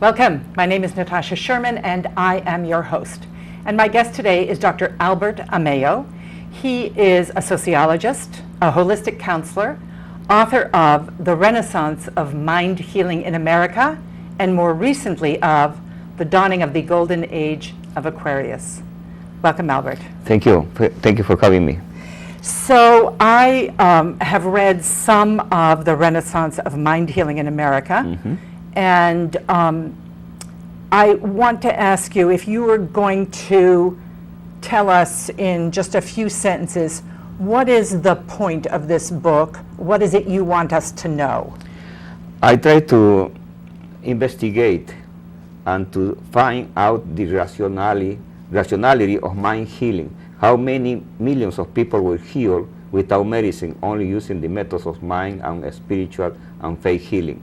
Welcome. My name is Natasha Sherman, and I am your host. And my guest today is Dr. Albert Ameo. He is a sociologist, a holistic counselor, author of The Renaissance of Mind Healing in America, and more recently of The Dawning of the Golden Age of Aquarius. Welcome, Albert. Thank you. Thank you for having me. So I have read some of The Renaissance of Mind Healing in America, and I want to ask you if you were going to tell us in just a few sentences, what is the point of this book? What is it you want us to know? I try to investigate and to find out the rationality of mind healing. How many millions of people were healed without medicine, only using the methods of mind and spiritual and faith healing.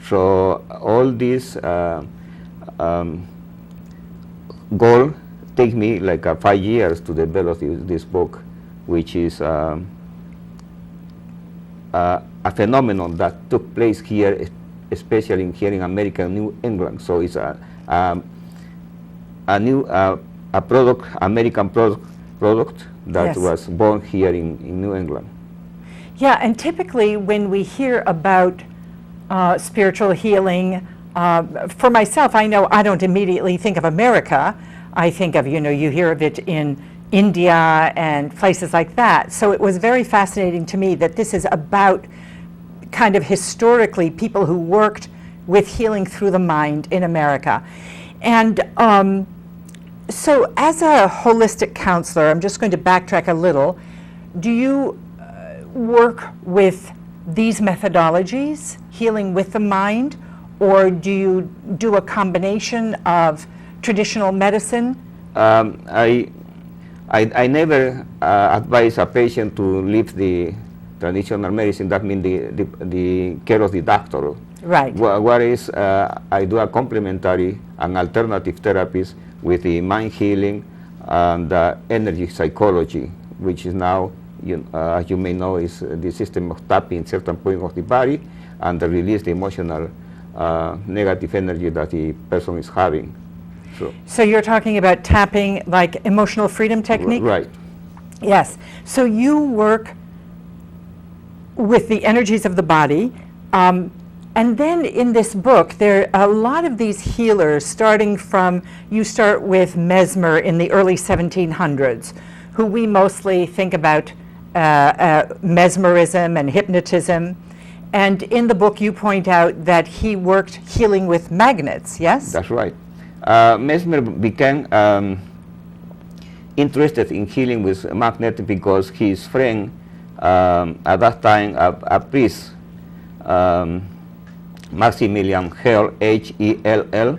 So all this goal take me like 5 years to develop this book, which is a phenomenon that took place here, especially here in America, New England. So it's a product, American product that was born here in New England. Yeah, and typically when we hear about spiritual healing, for myself, I know I don't immediately think of America. I think of, you hear of it in India and places like that. So it was very fascinating to me that this is about kind of historically people who worked with healing through the mind in America. And so as a holistic counselor, I'm just going to backtrack a little. Do you work with these methodologies, healing with the mind, or do you do a combination of traditional medicine? I never advise a patient to leave the traditional medicine. That means the care of the doctor. Right. Whereas I do a complementary and alternative therapies with the mind healing and energy psychology, which is now, as you may know, is the system of tapping certain point of the body and release the emotional negative energy that the person is having. So you're talking about tapping, like emotional freedom technique? Right. Yes. So you work with the energies of the body, and then in this book, there are a lot of these healers, starting from, you start with Mesmer in the early 1700s, who we mostly think about mesmerism and hypnotism. And in the book, you point out that he worked healing with magnets, yes? That's right. Mesmer became interested in healing with magnet because his friend, at that time, a priest, Maximilian Hell, H-E-L-L,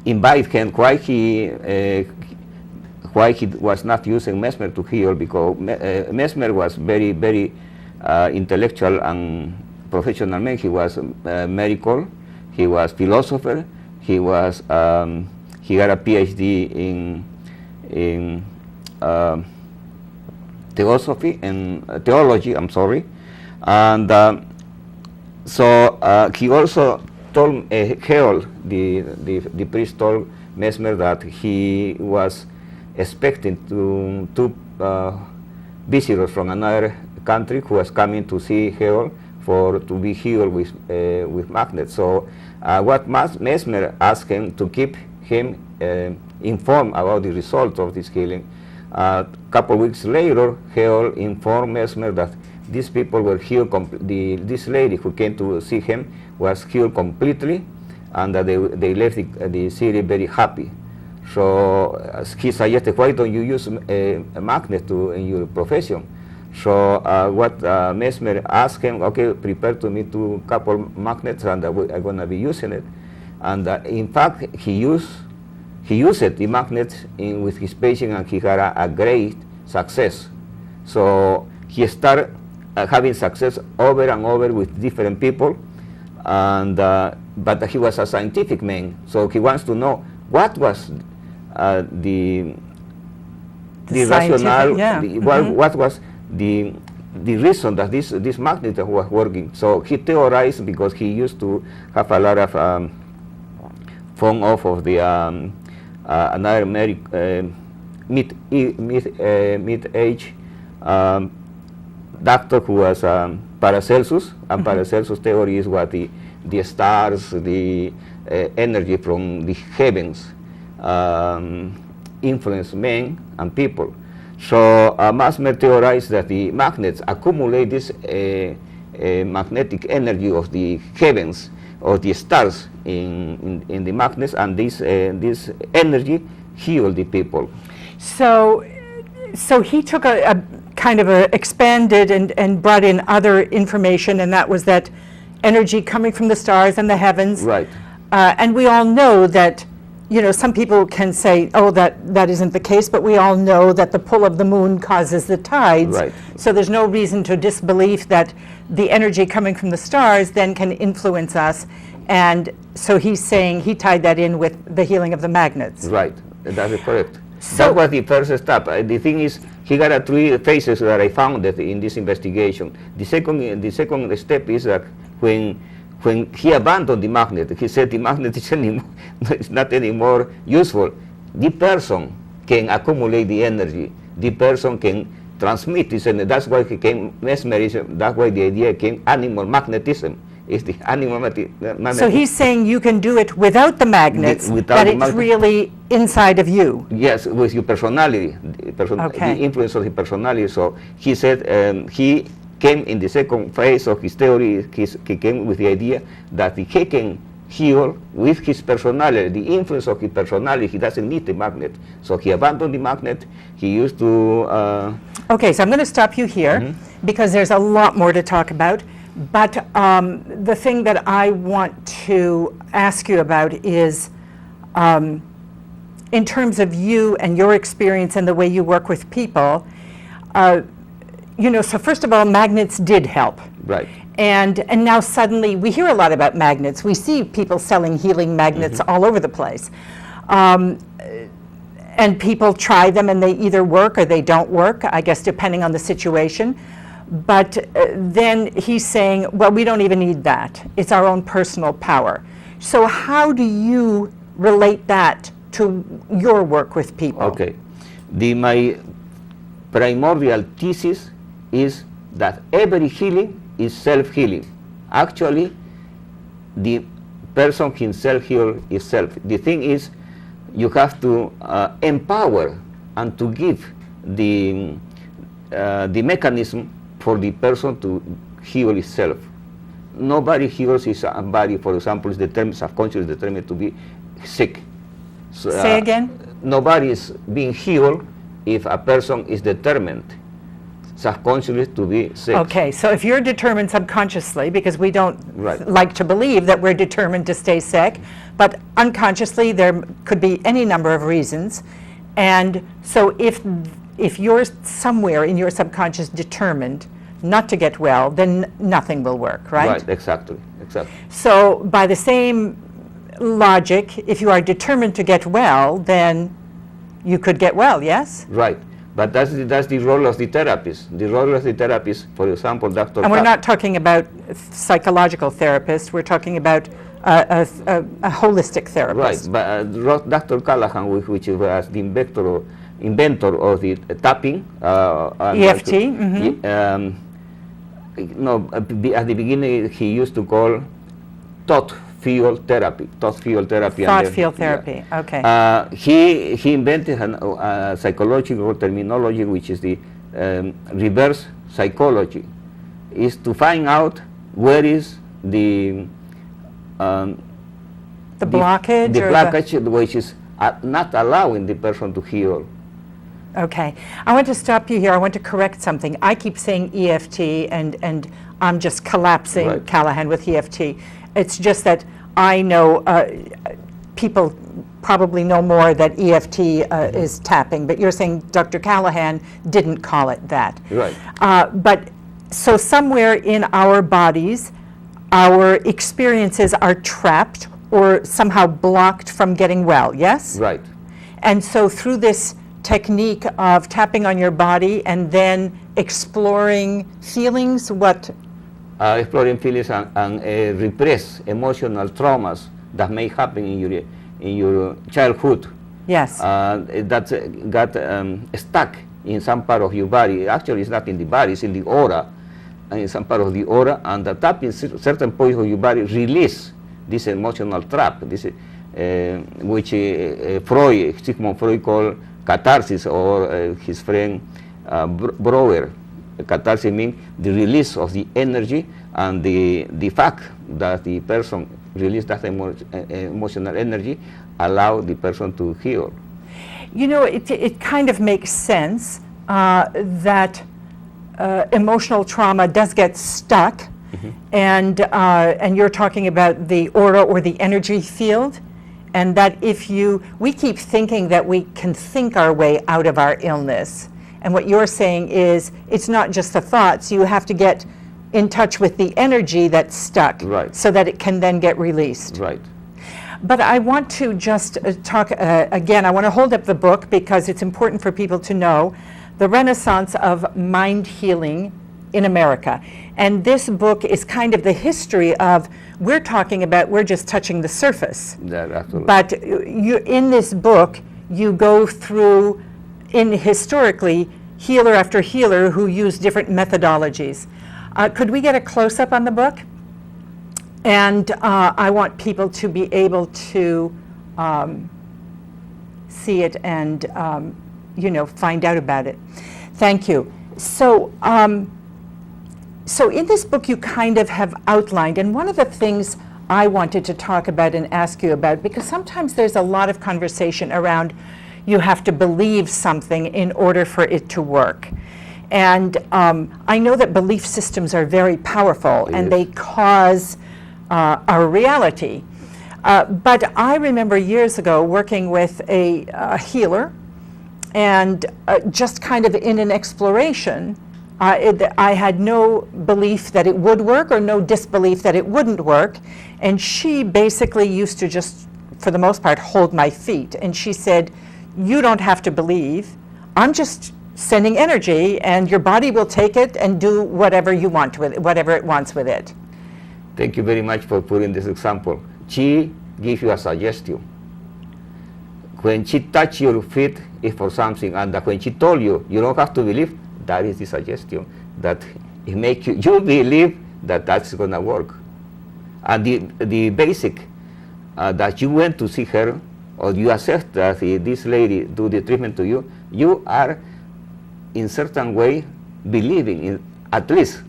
invited him why he was not using Mesmer to heal, because Mesmer was very, very intellectual and professional man. He was medical, he was philosopher, he was he got a PhD in theology. I'm sorry, and so he also told Harold, the priest, told Mesmer that he was expecting two visitors from another country who was coming to see Harold to be healed with magnets. So what Mesmer asked him to keep him informed about the result of this healing. A couple of weeks later, Harold informed Mesmer that these people were healed. This lady who came to see him was healed completely, and that they left the city very happy. So he suggested, why don't you use a magnet in your profession? So what Mesmer asked him, okay, prepare to me two couple magnets, and I'm going to be using it. And in fact, he used the magnet with his patient, and he had a great success. So he started having success over and over with different people, and but he was a scientific man, so he wants to know what was the rationale, what was the the reason that this magnet was working. So he theorized, because he used to have a lot of phone off of the another mid-age doctor who was Paracelsus, and Paracelsus' theory is what the stars, the energy from the heavens influence men and people. So Mesmer theorized that the magnets accumulate this magnetic energy of the heavens, or the stars in the magnets, and this energy healed the people. So he took a kind of expanded and brought in other information, and that was that energy coming from the stars and the heavens. Right. And we all know that, you know, some people can say, oh, that isn't the case, but we all know that the pull of the moon causes the tides. Right. So there's no reason to disbelief that the energy coming from the stars then can influence us. And so he's saying he tied that in with the healing of the magnets. Right, that is correct. So that was the first step. The thing is, he got three phases that I found in this investigation. The second step is that when he abandoned the magnet, he said the magnet is not anymore useful. The person can accumulate the energy. The person can transmit this, and that's why he came mesmerism. That's why the idea came animal magnetism. It's the animal magnetism. So he's saying you can do it without the magnets, that it's really inside of you. Yes, with your personality, Okay. the influence of the personality. So he said he came in the second phase of his theory. He came with the idea that he can heal with his personality, the influence of his personality. He doesn't need the magnet. So he abandoned the magnet. He used to... Okay, so I'm going to stop you here because there's a lot more to talk about. But the thing that I want to ask you about is, in terms of you and your experience and the way you work with people, you know, so first of all, magnets did help. Right. And now suddenly we hear a lot about magnets. We see people selling healing magnets all over the place. And people try them and they either work or they don't work, I guess depending on the situation. But then he's saying, well, we don't even need that. It's our own personal power. So how do you relate that to your work with people? Okay. My primordial thesis is that every healing is self-healing. Actually, the person himself heals himself. The thing is, you have to empower and to give the mechanism for the person to heal itself. Nobody heals his body, for example, is determined, subconscious is determined to be sick. So, Say again? Nobody is being healed if a person is determined subconsciously to be sick. Okay, so if you're determined subconsciously, because we don't Right. like to believe that we're determined to stay sick, but unconsciously there could be any number of reasons. And so if you're somewhere in your subconscious determined not to get well, then nothing will work, right? Right, exactly. So by the same logic, if you are determined to get well, then you could get well, yes? Right, but that's the role of the therapist. The role of the therapist, for example, Dr. And we're not talking about psychological therapists, we're talking about a holistic therapist. Right, but Dr. Callahan, which was the inventor of the tapping. EFT? No, at the beginning he used to call thought field therapy. Thought field therapy. Okay. He invented a psychological terminology, which is the reverse psychology. Is to find out where is the blockage? The or blockage, which is not allowing the person to heal. Okay. I want to stop you here. I want to correct something. I keep saying EFT, and I'm just collapsing Right. Callahan with EFT. It's just that I know people probably know more that EFT is tapping, but you're saying Dr. Callahan didn't call it that. Right. But so somewhere in our bodies, our experiences are trapped or somehow blocked from getting well, yes? Right. And so through this technique of tapping on your body and then exploring feelings? What? Exploring feelings and repress emotional traumas that may happen in your childhood. Yes. That got stuck in some part of your body. Actually, it's not in the body, it's in the aura, in some part of the aura, and the tapping certain points of your body release this emotional trap, this, which Sigmund Freud called catharsis, or his friend Brouwer. Catharsis means the release of the energy, and the fact that the person released that emotional energy allow the person to heal. You know, it kind of makes sense that emotional trauma does get stuck, and you're talking about the aura or the energy field, and that we keep thinking that we can think our way out of our illness. And what you're saying is, it's not just the thoughts, you have to get in touch with the energy that's stuck, Right. so that it can then get released. Right. But I want to just talk again, I want to hold up the book because it's important for people to know the renaissance of mind healing in America. And this book is kind of the history of, we're just touching the surface. Yeah, absolutely. But in this book, you go through, historically, healer after healer who use different methodologies. Could we get a close-up on the book? And I want people to be able to see it and, find out about it. Thank you. So in this book, you kind of have outlined, and one of the things I wanted to talk about and ask you about, because sometimes there's a lot of conversation around you have to believe something in order for it to work. And I know that belief systems are very powerful, and they cause our reality. But I remember years ago working with a healer, and just kind of in an exploration, I had no belief that it would work or no disbelief that it wouldn't work. And she basically used to just, for the most part, hold my feet. And she said, you don't have to believe. I'm just sending energy, and your body will take it and do whatever you want with it, whatever it wants with it. Thank you very much for putting this example. She gives you a suggestion. When she touched your feet, it's for something, and when she told you, you don't have to believe, that is the suggestion, that it makes you believe that that's going to work. And the basic, that you went to see her, or you accept that this lady do the treatment to you, you are in certain way believing in, at least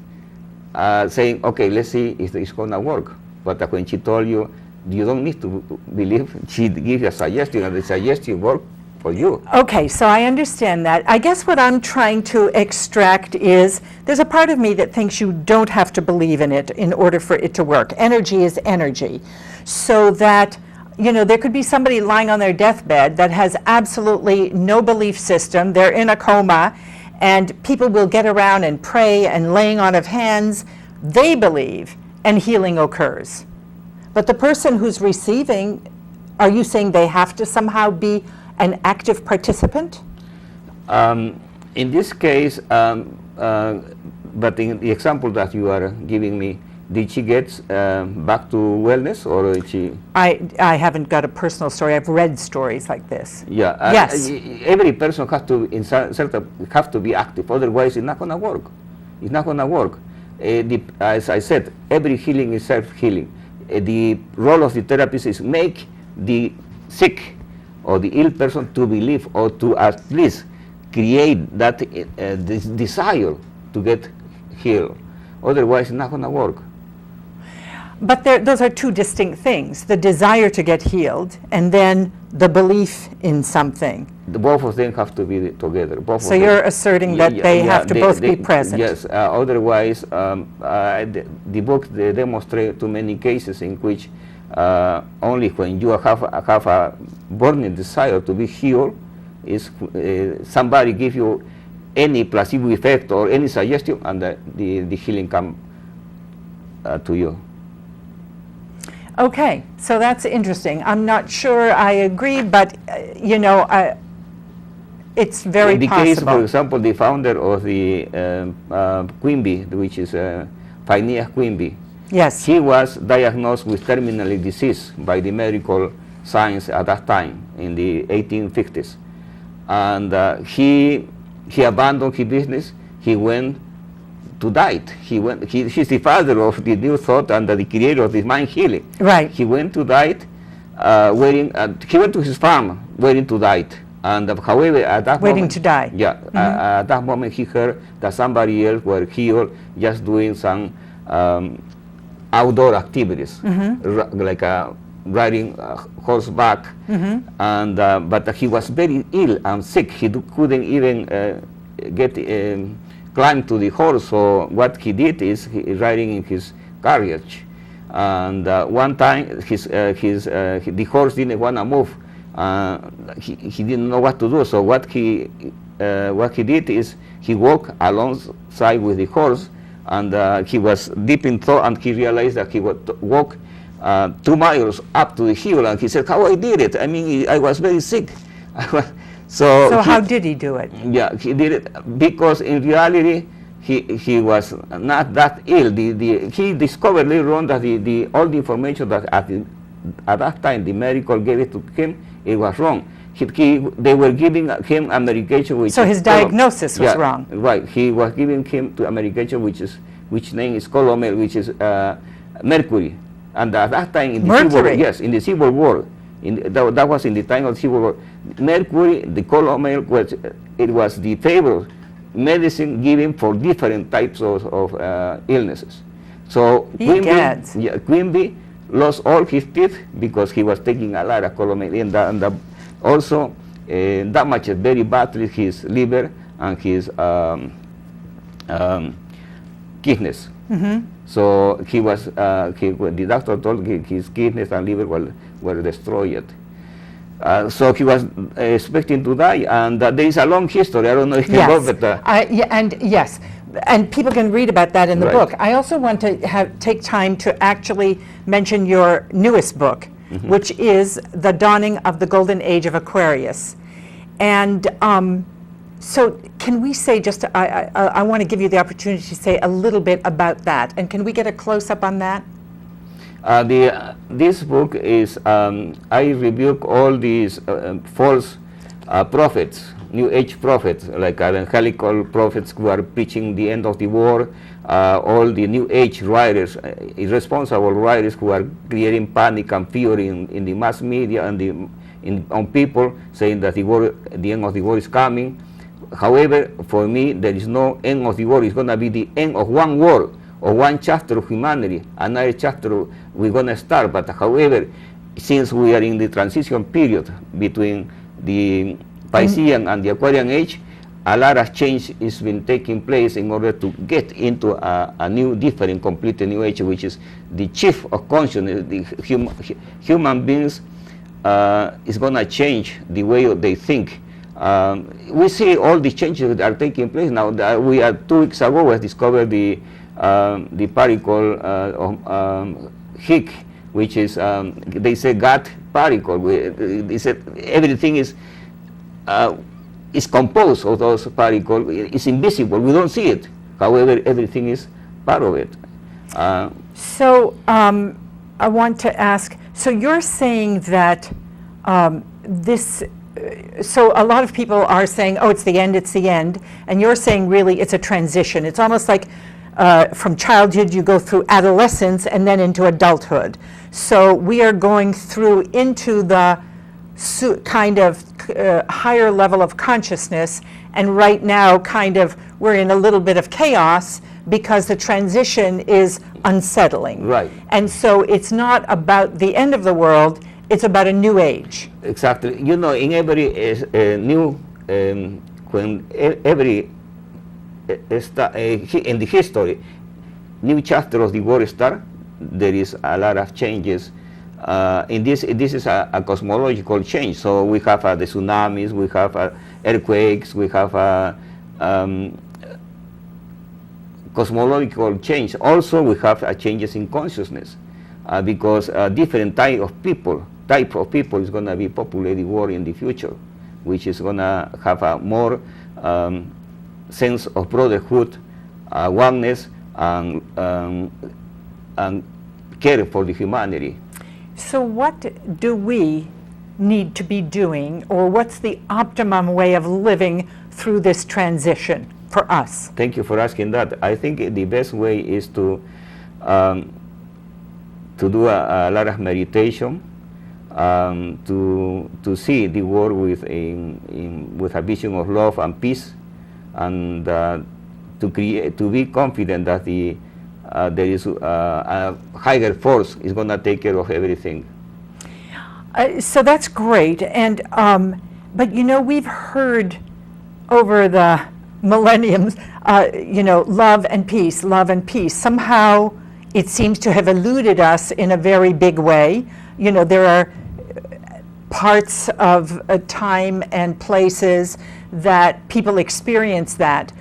saying, okay, let's see if it's going to work. But when she told you, you don't need to believe, she gives you a suggestion, and the suggestion worked for you. Okay, so I understand that. I guess what I'm trying to extract is, there's a part of me that thinks you don't have to believe in it in order for it to work. Energy is energy. So that, there could be somebody lying on their deathbed that has absolutely no belief system, they're in a coma, and people will get around and pray and laying on of hands, they believe, and healing occurs. But the person who's receiving, are you saying they have to somehow be an active participant? In this case, but in the example that you are giving me, did she get back to wellness, or did she? I haven't got a personal story. I've read stories like this. Yeah. Yes. Every person has to, in certain, have to be active. Otherwise, it's not going to work. It's not going to work. As I said, every healing is self-healing. The role of the therapist is make the sick or the ill person to believe, or to at least create that this desire to get healed. Otherwise, it's not going to work. But those are two distinct things, the desire to get healed and then the belief in something. Both of them have to be together. So you're asserting that they have to both be present. Yes, otherwise, the book demonstrates too many cases in which only when you have a burning desire to be healed, is somebody give you any placebo effect or any suggestion, and the healing come to you. Okay, so that's interesting. I'm not sure I agree, but It's very in the case, for possible. example, the founder of the Quimby, which is Phineas Quimby, Yes. he was diagnosed with terminal disease by the medical science at that time in the 1850s, and he abandoned his business. He went to diet. He's the father of the new thought and the creator of the mind healing. Right. He went to diet, he went to his farm waiting to diet. And however, at that Waiting moment, to die. Yeah, at that moment he heard that somebody else were healed just doing some outdoor activities, like riding horseback, and but he was very ill and sick. He couldn't even climb to the horse. So what he did is he riding in his carriage, and one time the horse didn't want to move. He didn't know what to do. So what he did is he walked alongside with the horse, and he was deep in thought, and he realized that he would walk 2 miles up to the hill, and he said, "How I did it? I mean, I was very sick." So how did he do it? Yeah, he did it because in reality he was not that ill. He discovered later on that all the information that at that time the medical gave it to him, it was wrong. They were giving him a medication which So his diagnosis was wrong. Right. He was giving him to a medication which name is Colomel, which is mercury. And at that time in the Civil War, yes, in the Civil War, that was in the time of the Civil War. Mercury, the Colomel, was the favorite medicine given for different types of illnesses. So Quimby lost all his teeth because he was taking a lot of Colomel, and also damaged very badly his liver and his kidneys. So the doctor told his kidneys and liver were destroyed. So he was expecting to die, and there is a long history. I don't know if you know, but yes, and people can read about that in the Right. book. I also want to take time to actually mention your newest book, which is The Dawning of the Golden Age of Aquarius. And so can we say just, I want to give you the opportunity to say a little bit about that. And can we get a close-up on that? This book is, I rebuke all these false prophets, New Age prophets, like evangelical prophets who are preaching the end of the war, all the New Age writers, irresponsible writers who are creating panic and fear in the mass media and on people, saying that the end of the war is coming. However, for me, there is no end of the war. It's going to be the end of one war, or one chapter of humanity. Another chapter we're going to start. But however, since we are in the transition period between the Piscean and the Aquarian age, a lot of change has been taking place in order to get into a new, different, completely new age, which is the chief of consciousness. The human beings is going to change the way they think. We see all the changes that are taking place now. 2 weeks ago, we discovered the particle of Higgs, which is they say God particle. They said everything is composed of those particles. It's invisible. We don't see it. However, everything is part of it. So I want to ask. So you're saying that so a lot of people are saying, oh, it's the end, and you're saying really it's a transition. It's almost like from childhood you go through adolescence and then into adulthood. So we are going through into the kind of higher level of consciousness, and right now kind of we're in a little bit of chaos because the transition is unsettling. Right. And so it's not about the end of the world, it's about a new age. Exactly. You know, in every new, when every in the history, new chapter of the world start, there is a lot of changes. In this is a cosmological change. So we have the tsunamis, we have earthquakes, we have cosmological change. Also, we have changes in consciousness because different type of people is going to be populating the world in the future. which is going to have a more sense of brotherhood, oneness, and care for the humanity. So what do we need to be doing, or what's the optimum way of living through this transition for us? Thank you for asking that. I think the best way is to do a lot of meditation, to see the world with a vision of love and peace, and to be confident that there is a higher force is going to take care of everything. So that's great, and but you know, we've heard over the millenniums, you know, love and peace, love and peace. Somehow it seems to have eluded us in a very big way. You know, there are parts of time and places that people experience that,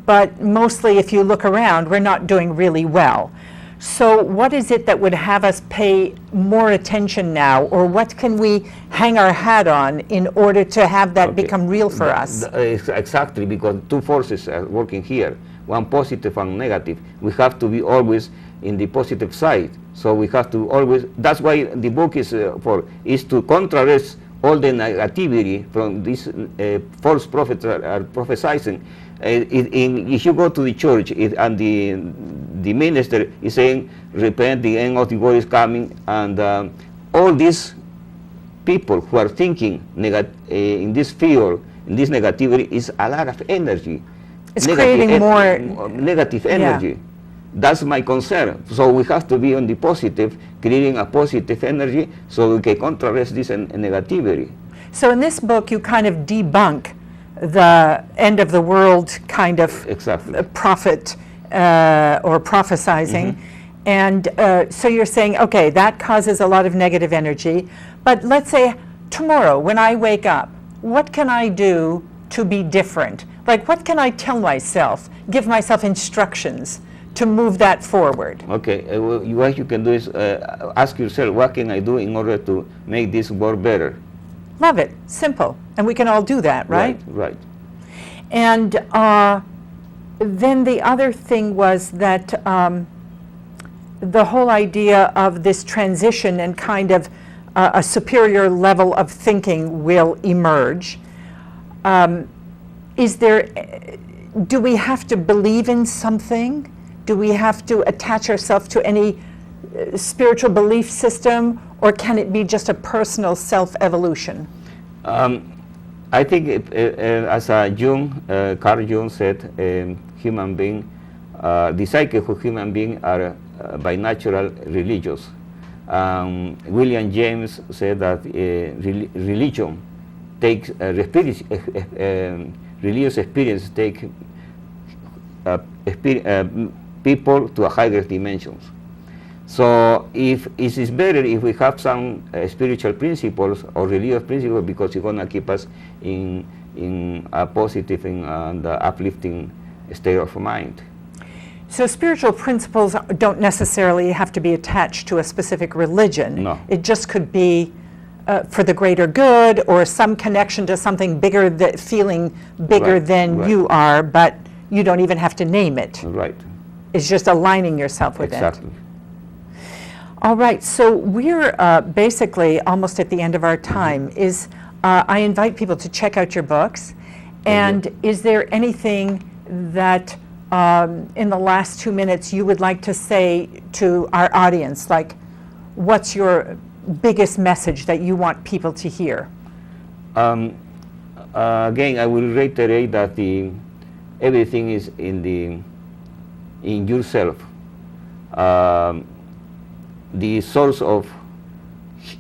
but mostly if you look around, we're not doing really well. So what is it that would have us pay more attention now, or what can we hang our hat on in order to have that become real for us? Exactly, because two forces are working here, one positive and negative. We have to be always in the positive side. So we have to always, that's why the book is to contrast all the negativity from these false prophets are prophesying. If you go to the church and the minister is saying, repent, the end of the world is coming, and all these people who are thinking in this field, in this negativity, is a lot of energy. It's creating more negative energy. Yeah. That's my concern. So we have to be on the positive, creating a positive energy so we can contrast this negativity. So in this book, you kind of debunk the end of the world kind of prophet or prophesizing. Mm-hmm. And so you're saying, okay, that causes a lot of negative energy. But let's say tomorrow when I wake up, what can I do to be different? Like, what can I tell myself, give myself instructions to move that forward? Okay, what you can do is ask yourself, what can I do in order to make this world better? Love it. Simple. And we can all do that, right? Right. And then the other thing was that the whole idea of this transition and kind of a superior level of thinking will emerge. Do we have to believe in something? Do we have to attach ourselves to any spiritual belief system, or can it be just a personal self-evolution? I think, as Carl Jung said, human being, the psyche of human being are by natural religious. William James said that religion takes religious experience take people to a higher dimensions. So if it is better if we have some spiritual principles or religious principles, because it's going to keep us in a positive and uplifting state of mind. So spiritual principles don't necessarily have to be attached to a specific religion. No. It just could be for the greater good, or some connection to something bigger, that feeling bigger than you are, but you don't even have to name it. Right. It's just aligning yourself with exactly. it. All right, so we're basically almost at the end of our time. I invite people to check out your books. And is there anything that in the last 2 minutes you would like to say to our audience? Like, what's your biggest message that you want people to hear? Again, I will reiterate that everything is in yourself. The source of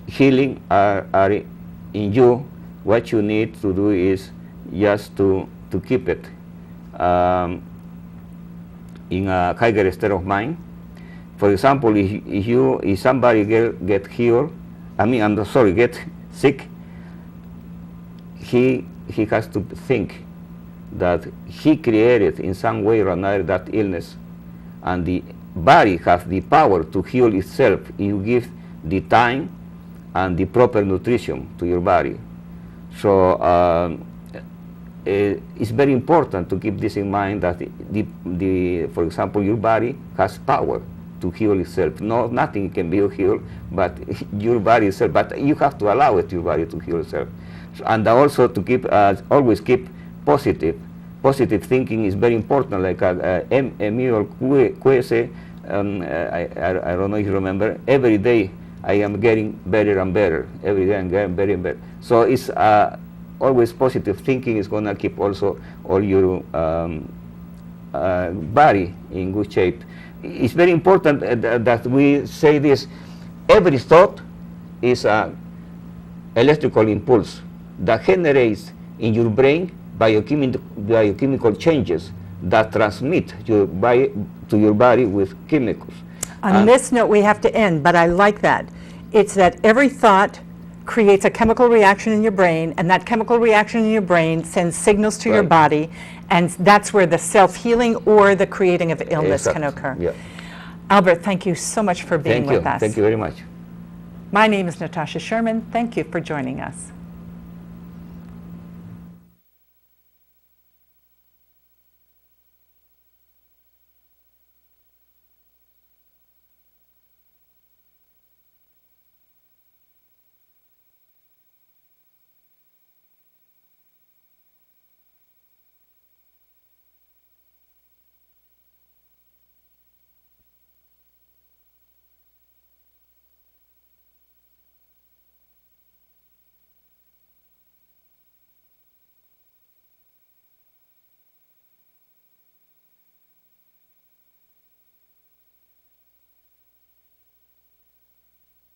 healing are in you. What you need to do is just to keep it in a higher state of mind. For example, if somebody get sick, he has to think that he created in some way or another that illness, and the body has the power to heal itself if you give the time and the proper nutrition to your body. So it's very important to keep this in mind that for example, your body has power to heal itself. No, nothing can be healed, but your body itself. But you have to allow your body to heal itself, and also to keep always keep positive. Positive thinking is very important. Like Emile Coué, I don't know if you remember. Every day I am getting better and better. Every day I'm getting better and better. So it's always positive thinking is going to keep also all your body in good shape. It's very important that we say this. Every thought is an electrical impulse that generates in your brain biochemical changes that transmit to your body with chemicals. On this note, we have to end, but I like that. It's that every thought creates a chemical reaction in your brain, and that chemical reaction in your brain sends signals to your body, and that's where the self-healing or the creating of illness can occur. Yeah. Albert, thank you so much for being with us. Thank you very much. My name is Natasha Sherman. Thank you for joining us.